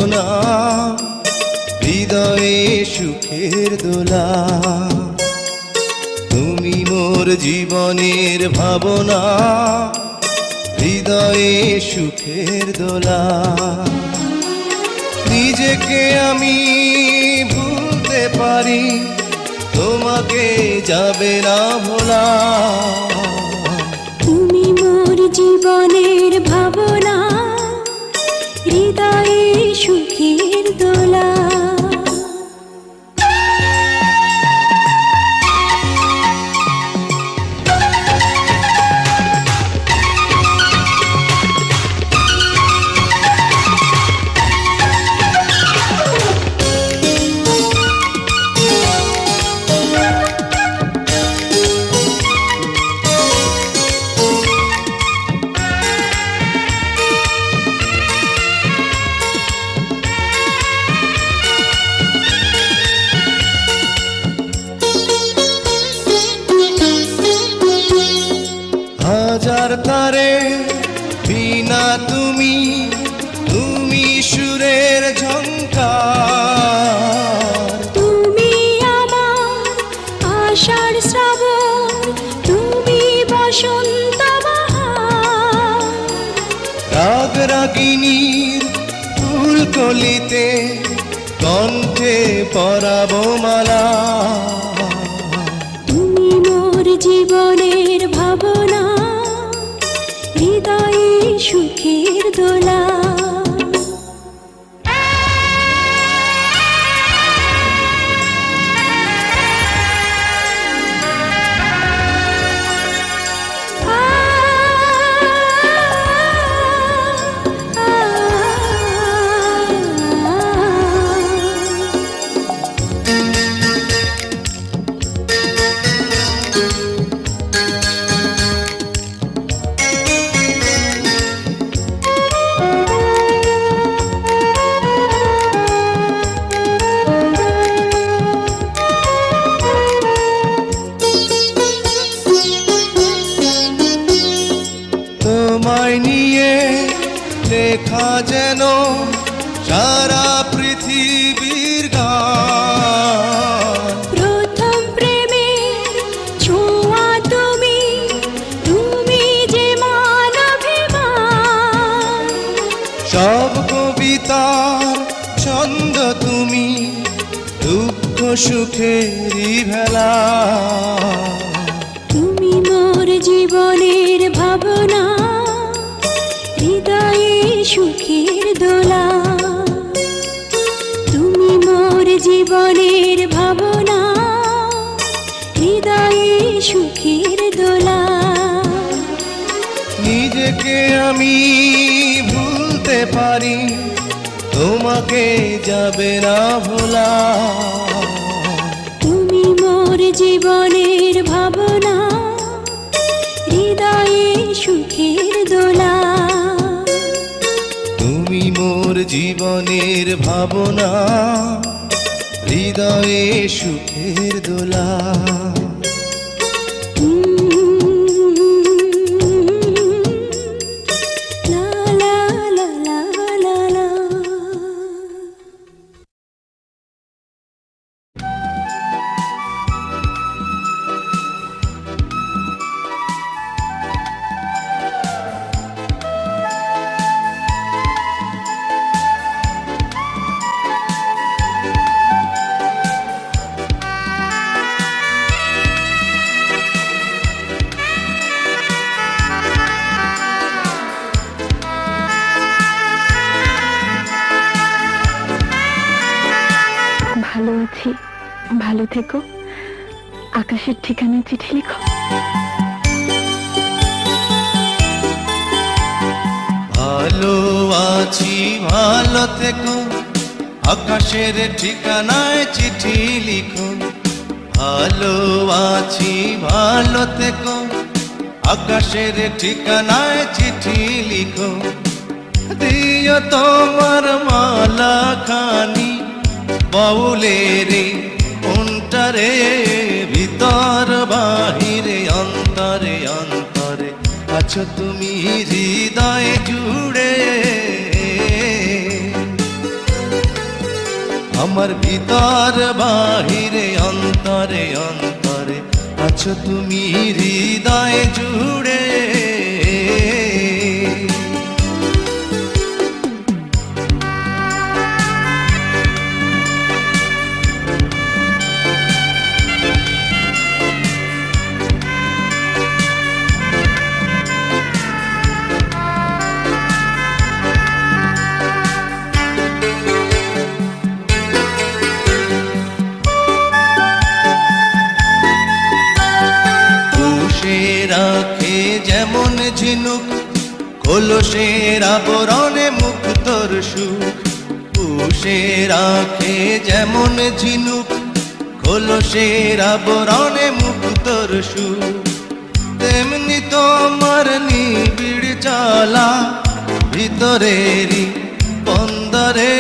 ভাবনা, হৃদয়ে সুখের দোলা। তুমি মোর জীবনের ভাবনা, হৃদয়ে সুখের দোলা। নিজেকে আমি ভুলতে পারি, তোমাকে যাবে না ভোলা। তুমি মোর জীবনের ভাবনা, হৃদয়ে সুখের দোলা। হাজার তারে বিনা তুমি, তুমি সুরের ঝংকার। তুমি আমার আষাঢ় শ্রাবণ, তুমি বসন্ত বাহার। রাগ রাগিনীর ফুলকলিতে কণ্ঠে পরাবো মালা। তুমি মোর জীবনের ভাবনা, হৃদয়ে সুখের দোলা। তোমায় নিয়ে লেখা যেন সারা পৃথিবীর গান। প্রথম প্রেমের ছোঁয়া তুমি, তুমি যে মানবিমান। সব কবিতার ছন্দ তুমি, দুঃখ সুখেরই ভেলা। তুমি মোর জীবনের ভাবনা, হৃদয়ে সুখের দোলা। তুমি মোর জীবনের ভাবনা, হৃদয়ে সুখের দোলা। নিজেকে আমি ভুলতে পারি, তোমাকে যাবে না ভোলা। তুমি মোর জীবনের ভাবনা, হৃদয়ে সুখের দোলা। তুমি মোর জীবনের ভাবনা, হৃদয়ে সুখের দোলা। লা লা লা লা লা লা। ভালো আছি, ভালো থেকো। আকাশের ঠিকানায় চিঠি লিখো। ভালো আছি, ভালো থেকো, আকাশের ঠিকানায় চিঠি লিখো। ভালো আছি, ভালো থেকো, আকাশের ঠিকানায় চিঠি লিখো। দিও তোমার মালা খানি বাউলের অন্তরে, ভিতর বাহিরে অন্তরে অন্তরে আছো তুমি হৃদয় জুড়ে। আমার ভিতর বাহিরে অন্তরে অন্তরে আছো তুমি হৃদয় জুড়ে। রাখে যেমন ঝিনুক কলসের আবরণে মুক্তর সুখ। পুষে রাখে যেমন ঝিনুক কলসের আবরণে মুক্তর সুখ। তেমনি তোমার নিবিড় চলা ভিতরেরই বন্দরে